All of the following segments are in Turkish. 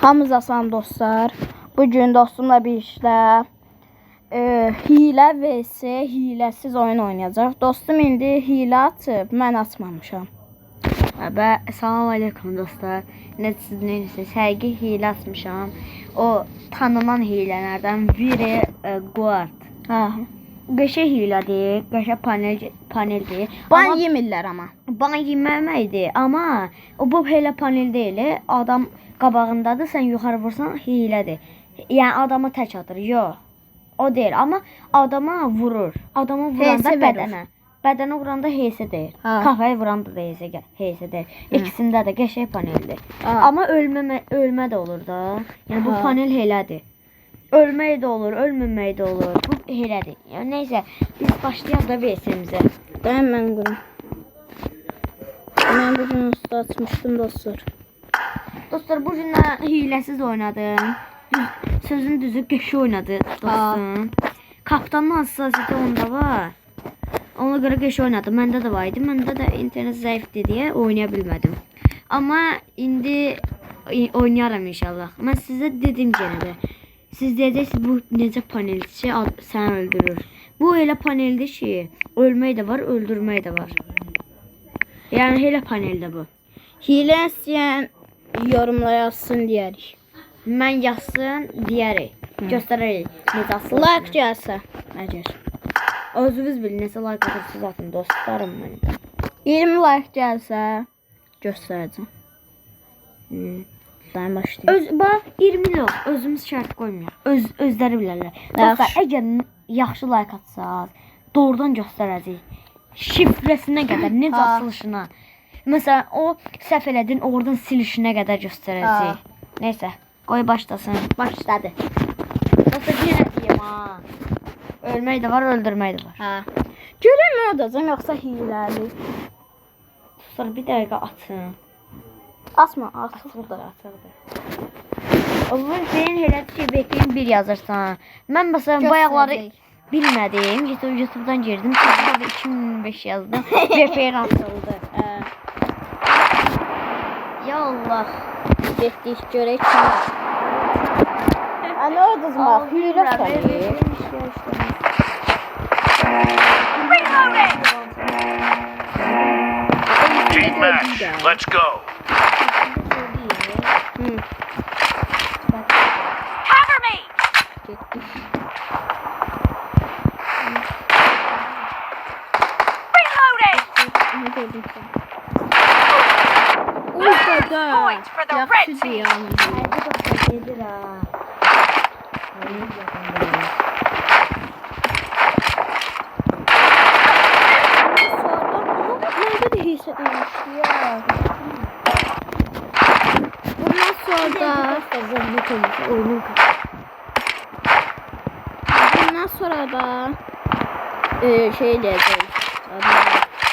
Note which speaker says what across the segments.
Speaker 1: Hamınıza salam dostlar. Bugün dostumla birlikdə hilə vs hiləsiz oyun oynayacaq. Dostum indi hilə açıb, mən açmamışam.
Speaker 2: Və salam aleykum dostlar. Siz neyinirsiniz? Həqiqi hilə açmışam. O tanınan hilələrdən biri Guard. Qəşə hilədir, qəşə paneldir.
Speaker 1: Ban yemirlər amma.
Speaker 2: Ban yeməməkdir, amma o bu elə panel deyil. Adam qabağındadır, sən yuxarı vursan hilədir. Yəni adama tək atır. Yox. O deyil, amma adama vurur. Adama vuranda bədənə. Bədənə vuranda heysə deyir. Kafaya vuranda da heysə deyir. İkisində də qəşəng paneldir. Amma ölmə də olur da. Yəni bu panel elədir. Ölmək də olur, ölməmək də olur. Bu elədir. Yəni nəysə, biz başlayaq da VS-imizə.
Speaker 1: Mən bunu. Mən bugün usta açmışdım dostlar.
Speaker 2: Dostlar, bu gün hiləsiz oynadım. Sözün düzü qəşəng oynadı dostum. Kapitanın hassasiyyəti onda var. Ona görə qəşəng oynadı. Məndə də var idi. Məndə də internet zəifdir deyə oynaya bilmədim. Amma indi oynayaram inşallah. Mən sizə dedim yenə də. Siz deyəcəksiniz bu necə paneldir ki, səni öldürür. Bu elə paneldir ki, ölmək də var, öldürmək də var. Yəni elə paneldir bu.
Speaker 1: Hilə istəyən yorumlara yazsın deyərik.
Speaker 2: Mən yazsın deyərik. Göstərərik. Necə asılır.
Speaker 1: Like gəlsə.Əcər.
Speaker 2: Özünüz bilin, necə like atırsınız atın dostlarım mənim.
Speaker 1: 20 like gəlsə göstərəcəm. Ben başlayayım.
Speaker 2: Bax 20 yox, özümüz şərt qoymuyor. Özləri bilərlər. Dostlar, əgər yaxşı like atsaz, doğrudan göstərəcək. Şifrəsinə qədər, necə açılışına. Məsələn, o səhv elədin, oradan silişinə qədər göstərəcək. Neysə, qoy başlasın.
Speaker 1: Başladı.
Speaker 2: Dostlar, yenə deyim ha. Ölmək də var, öldürmək də var.
Speaker 1: Görəm nə olacaq, yoxsa hiləli.
Speaker 2: Dostlar, bir dəqiqə atın.
Speaker 1: Asma,
Speaker 2: açıqdır. O senin elədir ki, bekleyin bir yazırsan. Mən məsələn bayaqları bilmədim. YouTube'dan girdim. Sonra 2005 yazdım. VPN açıldı. Ya Allah.
Speaker 1: Getdik görək ki. Nə oldu bax? Hilə səlir.
Speaker 3: Team match. Let's go.
Speaker 4: Cover me. Reloading. Point for the red team.
Speaker 1: Bundan sonra da şey diyeceğiz.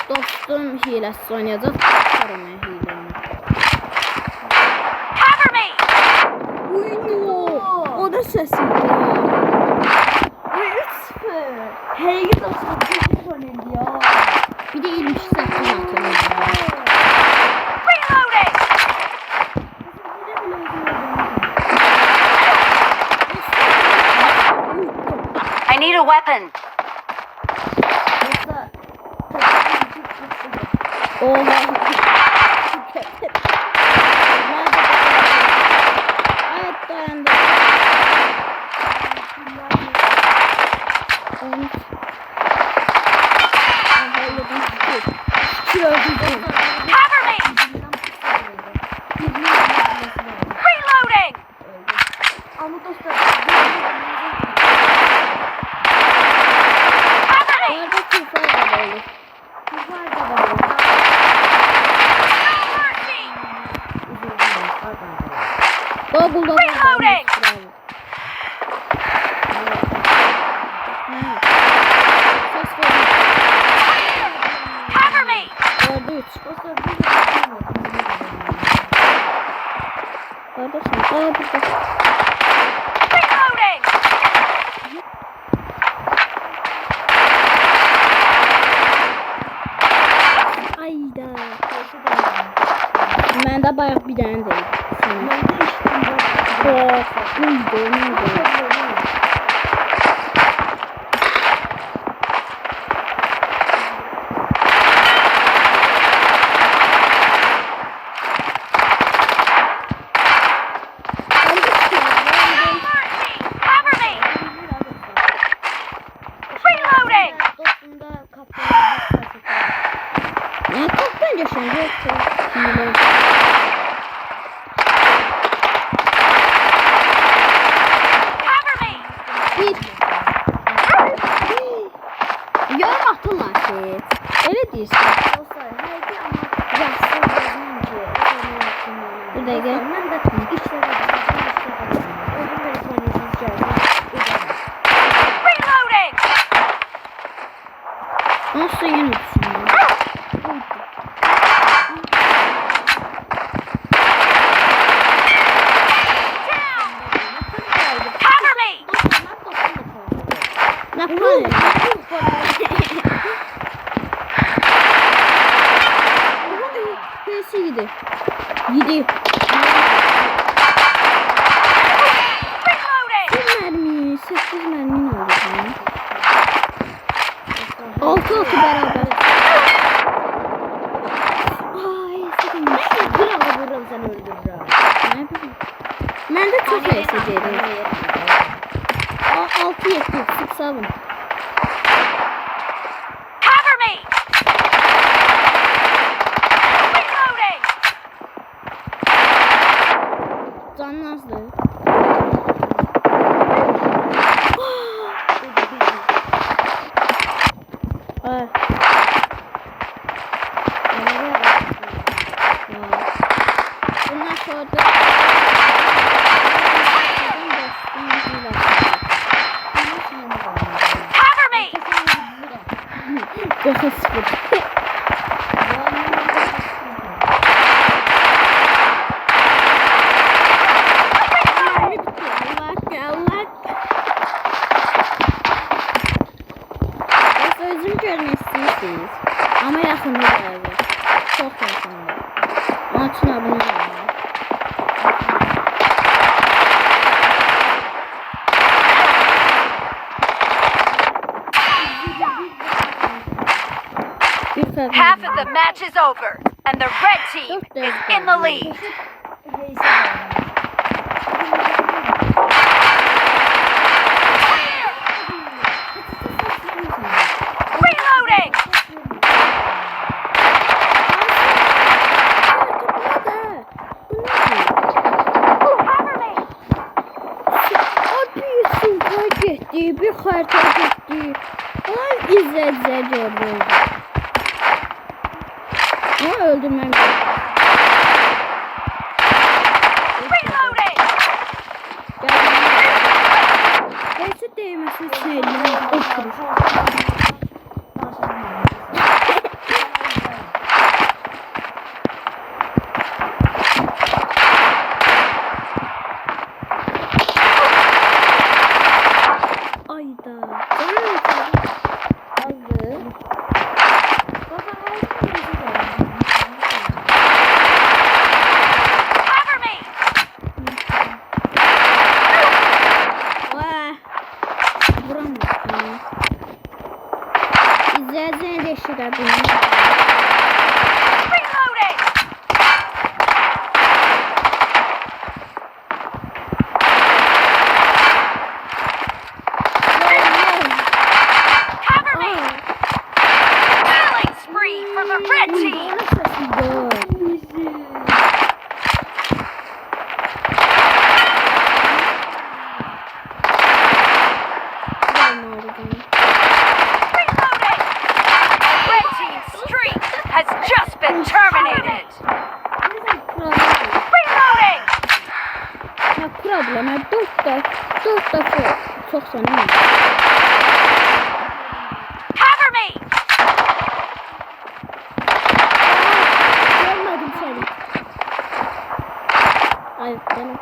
Speaker 1: Dostum hilesiz oynayacak.
Speaker 4: Cover me.
Speaker 1: O da sesiydi. 3-0.
Speaker 2: Hey dostum, bu panel ya.
Speaker 1: Bir de 22 saklı atılıyor.
Speaker 4: Reloading. I need a weapon.
Speaker 1: Oha.
Speaker 4: Cover me. Reloading.
Speaker 2: Ama dostlar,
Speaker 4: Cover me. Reloading. Cover me. Reloading.
Speaker 1: Ayda. Ben de bayağı bir tane değil.
Speaker 4: Cover me! Reloading!
Speaker 1: Ne kaptan yaşanıyor?
Speaker 4: Cover me!
Speaker 1: Yorum atırlar ki. Öyle değilsin. Bir dakika.
Speaker 4: Reloading!
Speaker 1: Nasıl yine düşünüyorum?
Speaker 4: Cover me!
Speaker 1: Ne yapalım? Neresi gidiyor? Gidiyor.
Speaker 4: Reloading!
Speaker 1: Bir mermi, 8 mermi ne oldu sana? 6 atı beraber. Ay, sıkılmış. Ne bileyim. Ben de çok eseceğim. 6 yetti, 6-7.
Speaker 4: Cover me! Reloading!
Speaker 1: Canın azdı. Evet. Bundan sonra da
Speaker 4: Cover me!
Speaker 1: 9-0. Özüm görmək istəyirsiniz. Amma yaxında gəldi. Çox yaxında. Onun üçün abunə olun.
Speaker 4: Half of the match is over, and the red team is in the lead. Reloading! Cover me!
Speaker 1: Abi sınıfa getdi, bir xəritə getdi. Ay izləyicilər gördü. Ama öldürmem.
Speaker 4: Reloading!
Speaker 1: Neyse değmesin söyleyeyim. Oturur. Ayda. Azdı.
Speaker 4: Cover me!
Speaker 1: Vah. Vuramıyorum. İzleyicilerine de eşit abone.
Speaker 4: Reloading! Cover me! Killing spree for the red team! Reloading! Red team's streak has just been terminated! Reloading!
Speaker 1: Ne problem? 4 defa çok sanırım.
Speaker 4: Cover me!
Speaker 1: Görmedim seni. Hayır benim.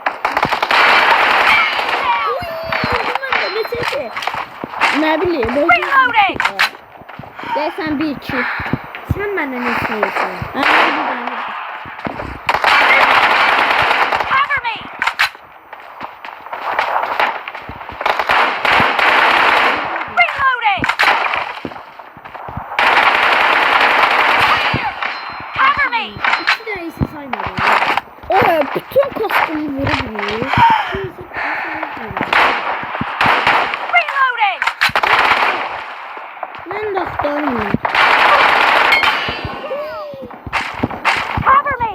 Speaker 1: Ne bileyim.
Speaker 4: Reloading!
Speaker 1: Dersen 1-2.
Speaker 2: Sen benden ne istiyorsun?
Speaker 4: Cover me!
Speaker 1: Bunu vurub.
Speaker 4: Reloading!
Speaker 1: Mən də axtarmıyorum.
Speaker 4: Cover me!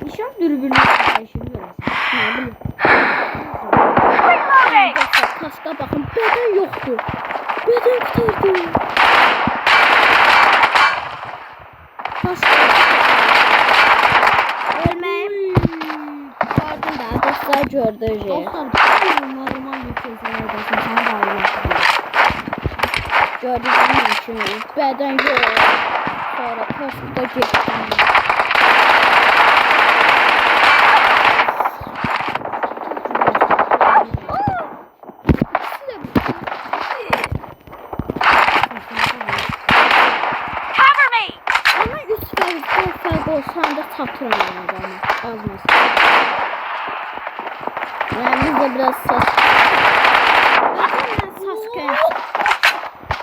Speaker 2: Nişan dürbünü dəyişir görəsən.
Speaker 1: Nə bilim.
Speaker 4: Reloading!
Speaker 1: Kaska baxın, bədən yoxdur. Bədən qutardı. Kaska. Ölməyim. Gördün də, dostlar gördü.
Speaker 2: Dostlar, normal bir şeylərdən sən də ayrılır.
Speaker 1: Gördüğünüz kimi bədən yox. Sonra kaskda getdim.
Speaker 4: Cover me!
Speaker 1: Ama 3 fərq olsan da çatıram adamı. Azmaz. Yani bizde biraz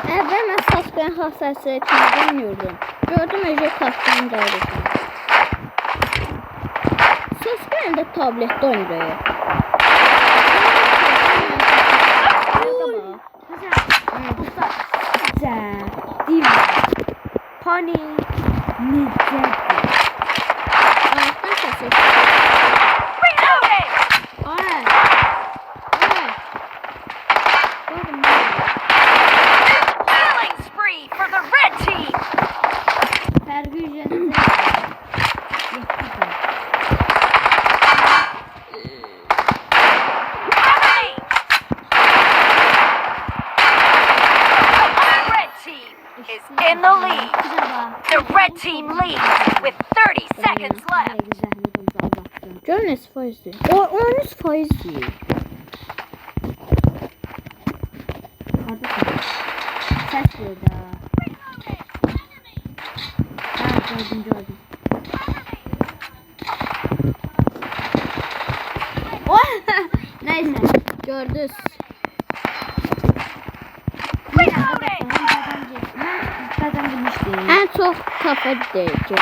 Speaker 1: Əvvəl mən Sasuke'nin xassəsi kimi bilmiyordum. Gördüm Ece kaptan geldi. Sasuke'nin de tablette oynuyor.
Speaker 2: Hani necə?
Speaker 1: Ayaktan sesi.
Speaker 4: Reloading!
Speaker 1: Ay. Ay.
Speaker 4: Killing spree for the red team!
Speaker 2: Fərqi ücrəti.
Speaker 4: Cover me! The red team is in the lead. The red team leads with 30 seconds left.
Speaker 1: Gör nesi faizli. O 13 faizli.
Speaker 2: Ses ver daha. Ha, gördüm. Neyse.
Speaker 1: Gördünüz.
Speaker 4: Reloading!
Speaker 2: Zaten bilmiştim.
Speaker 1: En çok kafa değecek.
Speaker 3: Victory.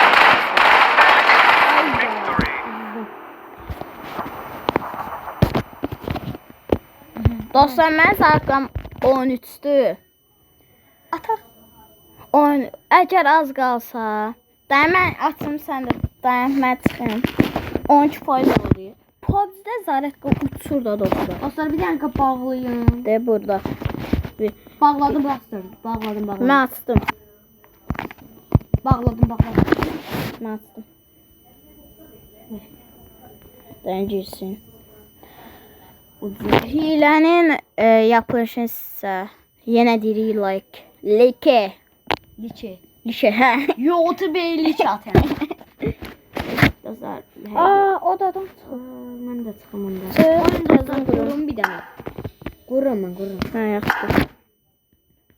Speaker 1: Dostlar mən saatlam 13'dür.
Speaker 2: Atar.
Speaker 1: 10. Əgər az qalsa, dayan mən açım sən də dayan mən çıxım. 12 faiz oluyor. PUBG-də Zaretka uçur da dostlar.
Speaker 2: Dostlar bir dakika bağlayın.
Speaker 1: De burada.
Speaker 2: Bağladım bastırdım. Bağladım.
Speaker 1: Mən açdım.
Speaker 2: Bağladım.
Speaker 1: Mən açdım. Dayan girsin. Hilənin yapılışını sizə yenə deyirik like.
Speaker 2: Liçe.
Speaker 1: Like, hə.
Speaker 2: Yoğurtu beyli çat yani. Dostlar.
Speaker 1: Odadan çıxır.
Speaker 2: Ben de çıkım onda.
Speaker 1: Çıx.
Speaker 2: Dostlar kurum bir tane. Kurum.
Speaker 1: Hə, yaxşı.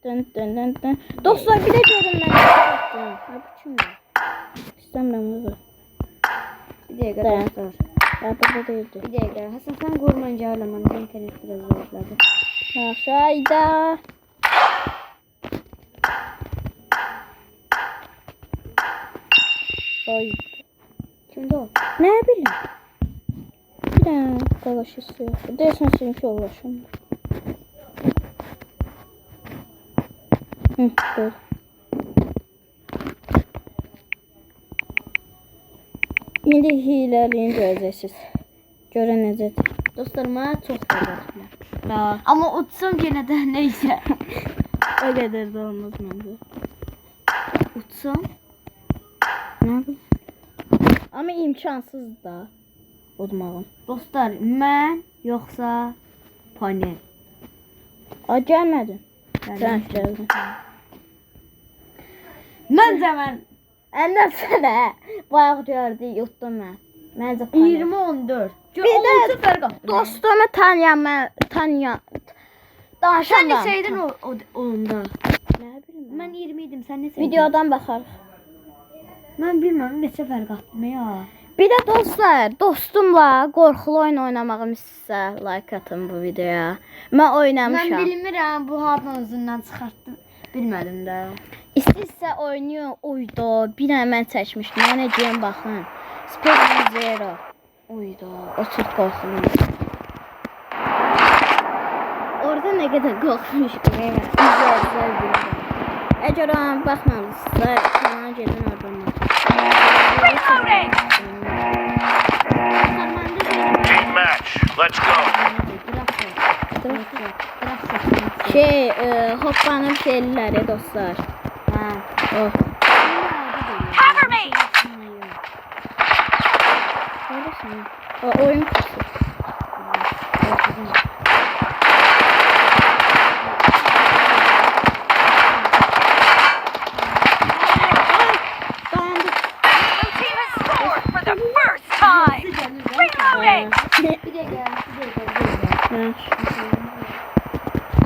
Speaker 1: Dın. Dostlar bir də görün mən nə etdim. Ha bu kimdir? İstəmirəm bunu.
Speaker 2: Bir dakika
Speaker 1: Dayan.
Speaker 2: dostlar.
Speaker 1: Ya burada değildi.
Speaker 2: Bir dakika. Hasan sen kurmayınca ağlamanı. İnternet biraz zorladı.
Speaker 1: Aşağıda. Ay.
Speaker 2: Kimde o?
Speaker 1: Ne bileyim. Bir tane kalaş istiyor. Dersen seninki ulaşım. Böyle. İndi hileliğini göreceksiniz. Görünecek.
Speaker 2: Dostlarıma çok fazla. Ama uçsam gene de neyse.
Speaker 1: O kadar da olmaz bence.
Speaker 2: Uçsam.
Speaker 1: Ne yapayım? Ama imkansız da. Udmağım.
Speaker 2: Dostlar mən yoksa panel.
Speaker 1: Aa gelmedin. Sen geldin.
Speaker 2: Məncə mən
Speaker 1: Əndən sənə bayaq gördü, yutdum mən. Məncə panel.
Speaker 2: 20-14.
Speaker 1: Bir də
Speaker 2: 6 fərq atdım.
Speaker 1: dostumu tanıyan. Danışan
Speaker 2: Sen
Speaker 1: da.
Speaker 2: neçəydin onda?
Speaker 1: Nə bilim.
Speaker 2: Mən 20 idim, sən neçəydin?
Speaker 1: Videodan baxarıq.
Speaker 2: Mən bilmirəm neçə fərq atdım ya.
Speaker 1: Bir də dostlar, dostumla qorxulu oyun oynamağım istəsə like atın bu videoya. Mən oynamışam.
Speaker 2: Mən bilmirəm bu hardan özündən çıxartdım. Bilmədim də.
Speaker 1: İstəyirsə oynuyor uydu. Bir dənə mən çəkmişdim. Mən necəyəm baxın. Speed Zero. Oyda, o çox qorxmuş. Orada nə qədər qorxmuşdum. İzləyicilər bilirəm. Əgər ona baxmamısınızsa, kanala gedin oradan baxın.
Speaker 4: Reloading!
Speaker 3: Team match. Let's go.
Speaker 1: Hoppanın şeyləri dostlar. Oh.
Speaker 4: Cover me!
Speaker 1: Neredesin? O oyun kutusu. Dayandık.
Speaker 4: Blue team has scored for the first time! Reloading!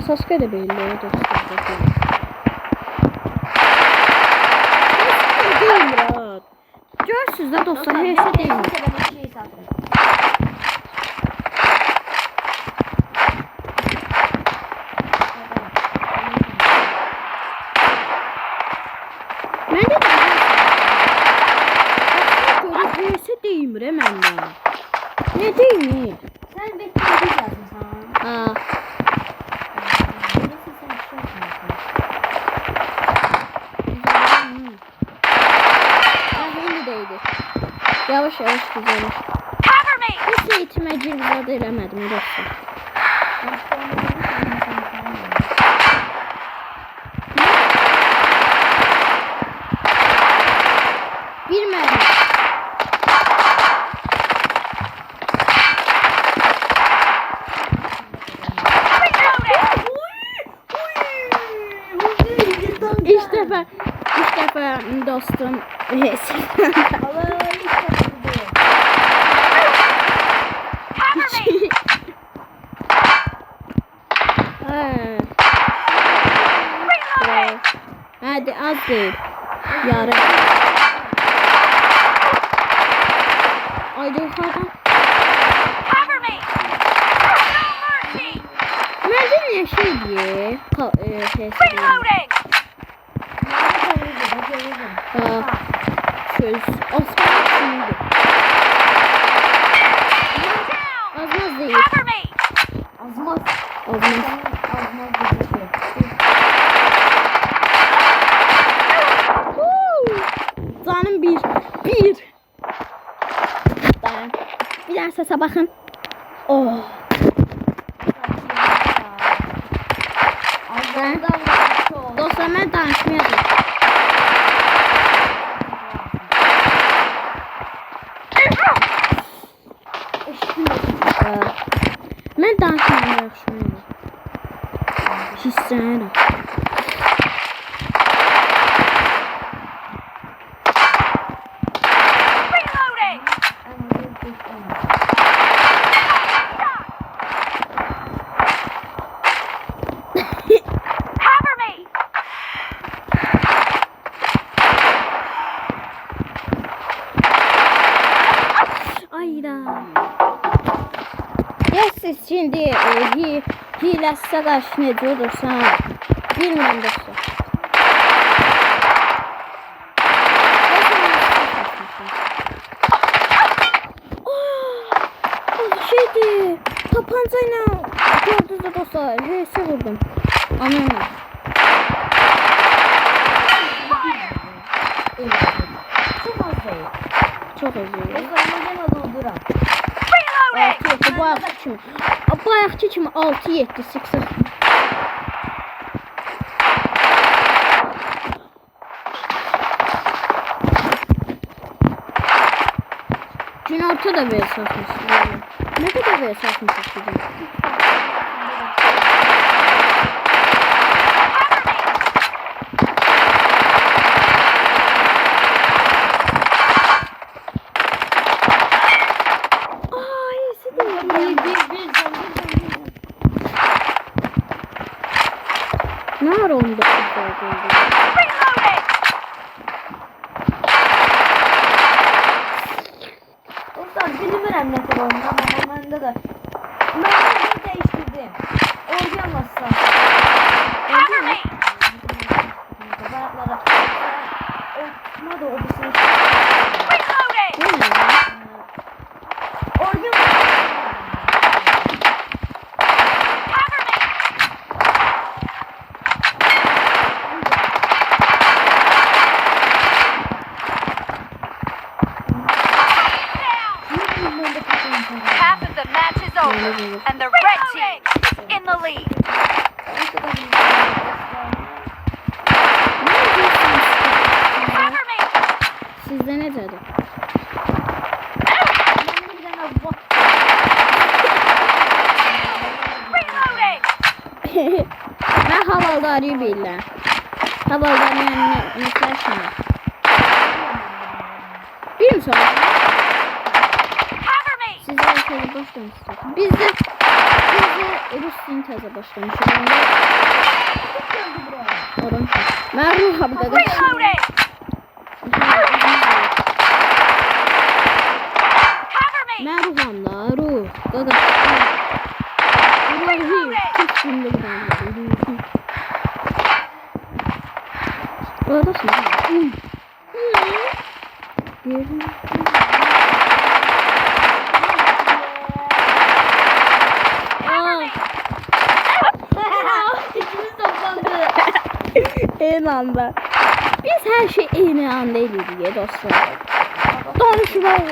Speaker 1: Sasuke de belli dostlar. Değil Murat. Görsünüz de dostlar, hepsi değil. Mən də hepsi deyimir məndə. Ne deyim?
Speaker 2: Sen bekleyin yazmışsın.
Speaker 1: Ha. Yavaş yavaş düzelir.
Speaker 4: Cover me!
Speaker 1: Hiç eğitime girmez eləmədim dostlar. Bir mermi. İlk defa dostum Hadi az değil. Yarın. Haydi yukarıdan.
Speaker 4: Cover me! No mercy!
Speaker 1: Nerede ne şey diye?
Speaker 4: Reloading!
Speaker 1: Şöyle Osman şimdi. Azmaz değil.
Speaker 4: Cover me!
Speaker 2: Azmaz.
Speaker 1: Azmaz.
Speaker 2: Azmaz gözüküyor.
Speaker 1: Canım bir. Dayan. Bir daha sese bakın. Oh. Dostlar ben danışmayacağım. Ben danışmayacağım. Hissediyorum.
Speaker 4: Reloading! Cover me!
Speaker 1: Ayda. Ya siz şimdi hilesize karşı necə olursa bilmirəm dostlar. Şeydi, tapancayla gördünüz de dostlar, heyse vurdum. Anlayın.
Speaker 2: Çok az değil.
Speaker 1: Çok özür.
Speaker 2: Dostlar ben onu dolduram.
Speaker 4: Reloading!
Speaker 1: 6-7 bayaqki kimi 6-7 sıksın. Günorta da böyle satmış. Ne kadar böyle satmış bugün? Ne var onda?
Speaker 4: Reloading!
Speaker 2: Dostlar bilmirəm nə qədər oyundan ama məndə də. Mən bunu değiştirdim. Oynayamazsa.
Speaker 4: Cover me!
Speaker 2: Bayaqlara. O tutma da o birisini.
Speaker 4: Reloading! The match is over, and the red team is in the lead. Cover me!
Speaker 1: Sizdə necədir?
Speaker 4: Reloading!
Speaker 1: Mən havaldarıyı bilirəm. Havaldarı yəni nəslər kimi. Bilmirsən?
Speaker 4: Cover me!
Speaker 1: Sizə təzə başlamışsınız. Bizdə Rus dini təzə başlamışıq. Adam. Mən ruham qaqa.
Speaker 4: Reloading! Cover me!
Speaker 1: Mən ruham da, ruh. Qaqa. Ruhi. Türk dilində qıranlar. Oradasın. Eyni anda. Biz her şey eyni anda eləyirik dostlar. Danışmağı.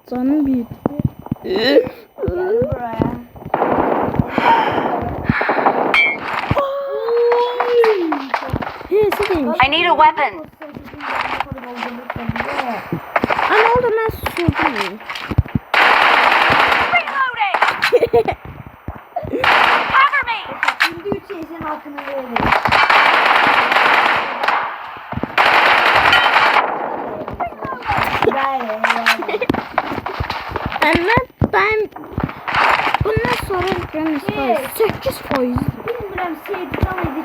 Speaker 1: Canım bir. Hesi değilmiş.
Speaker 4: I need a weapon.
Speaker 1: Ana orada ben sordum.
Speaker 4: Reloading! Cover me!
Speaker 1: Ama ben bundan sonra görmüşsünüz. 8%.
Speaker 2: Bilmirəm, Seyidcan idi.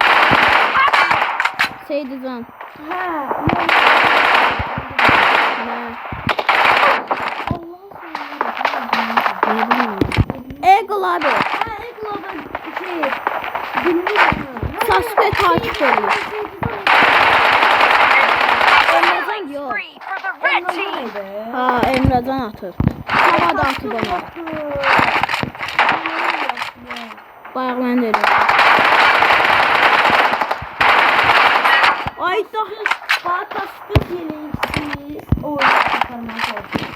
Speaker 1: Seyidcan.
Speaker 2: Hə.
Speaker 1: Ne bileyim. Eagle abi.
Speaker 2: Hə, Eglob'un şey, bilmirəm.
Speaker 1: Sasuke takip ediyor. Emrecan yok.
Speaker 4: Free for the red team!
Speaker 1: Ha Emrecan atır. Havada atır ona. Bayağı ben de öyle.
Speaker 2: Ay da kaskı yeleksiz. O çıkarmak olsun.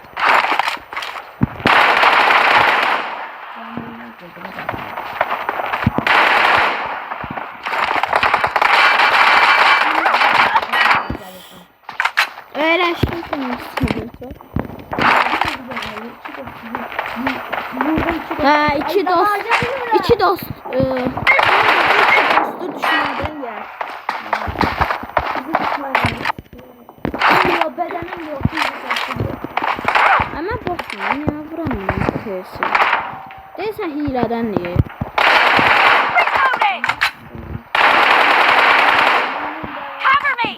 Speaker 1: Öğreştim sanırım. Ha iki dost. İki dost. Dostu düşünmeden yer.
Speaker 2: Yok, bedenim yok.
Speaker 1: Ama bakmayın ya vuramıyorum köyüsü. Deyirsən hileden niye?
Speaker 4: Reloading! Cover me!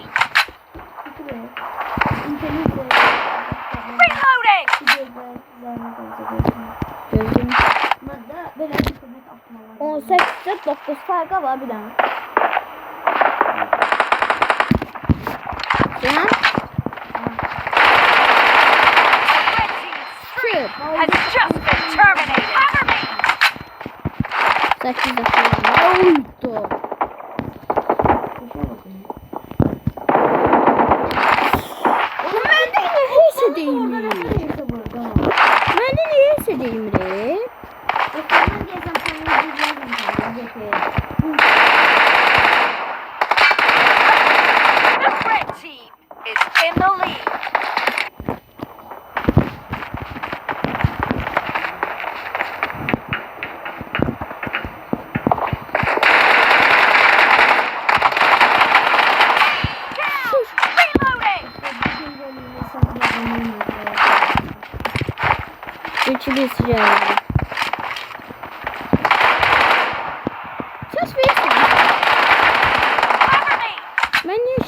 Speaker 4: Reloading!
Speaker 1: Gözüm.
Speaker 2: 18
Speaker 1: 9 farkı var bir tane. Sen?
Speaker 4: Red team's streak has just been terminated. Cover me!
Speaker 1: 8 dakika. Oldu. Ben de neyse deyim. Ben de neyse deyim re.
Speaker 4: The red team is in the lead. Down! Reloading!
Speaker 1: Üçü bir sıcak. Ses verirsen.
Speaker 4: Cover me!
Speaker 1: Ben niye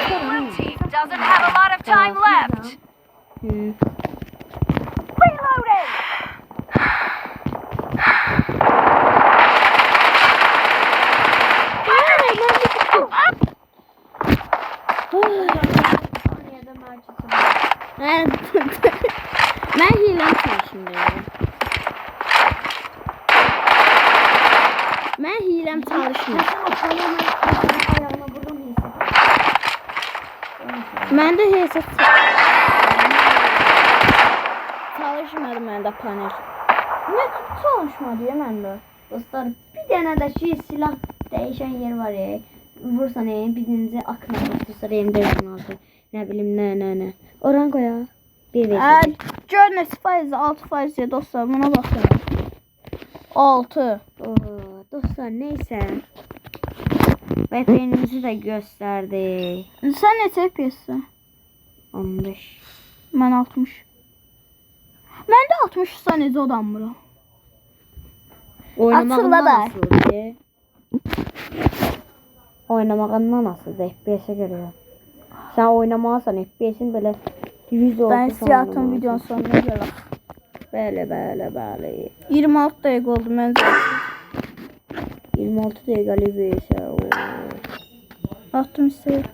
Speaker 4: The blue team doesn't have a lot of time left. Reloading!
Speaker 1: Ben hilem çalışıyorum. Ben hilem çalışıyorum. Məndə heç çalışmadı məndə panel. Nə çalışmadı ya məndə?
Speaker 2: Dostlar, bir dənə də ki silah dəyişən yer var ya. Vursan birinci akına basırsa M416. Nə bilim nə. Oran qoya. Bir verir.
Speaker 1: Gör neçə faiz? 6% ya dostlar, buna baxın. 6.
Speaker 2: Oo, dostlar neysə. VPN'imizi də göstərdi.
Speaker 1: Sən neçə FPS-sən?
Speaker 2: 15.
Speaker 1: Mən 60. Məndə 60-sa necə odanmıram?
Speaker 2: Oynamağından
Speaker 1: da.
Speaker 2: asılıdır. Oynamağından asılıdır FPS-ə görə. Sən oynamalısan FPS-in belə 100 oldu.
Speaker 1: Ben siyahın videonun sonuna gələk.
Speaker 2: Bəli.
Speaker 1: 26 dəqiqə oldu məncə.
Speaker 2: 26 dəqiqəlik VS.
Speaker 1: Attım istəyir.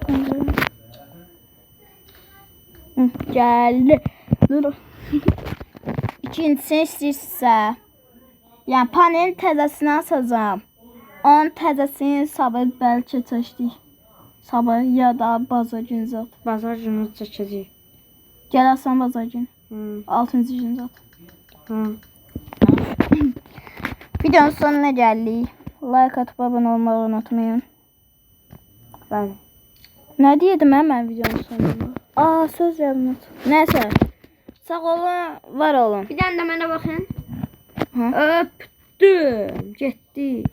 Speaker 1: Gəldi. Dur. İkincisini istəyirsə, yəni panelin təzəsini açacağım. Onun təzəsini sabah bəlkə çəkdik. Sabah ya da bazar günü zat.
Speaker 2: Bazar günü çəkəcəyik.
Speaker 1: Gələrsən bazar günü. 6-cı gün zat. Videonun sonuna gəldik. Like atıp abone olmayı unutmayın.
Speaker 2: Bəli.
Speaker 1: Ne dedim mən videonun sonunda? Söz yazmadım. Neyse. Sağ olun, var olun.
Speaker 2: Bir dənə də mənə baxın.
Speaker 1: Hı?
Speaker 2: Öpdüm. Getdi.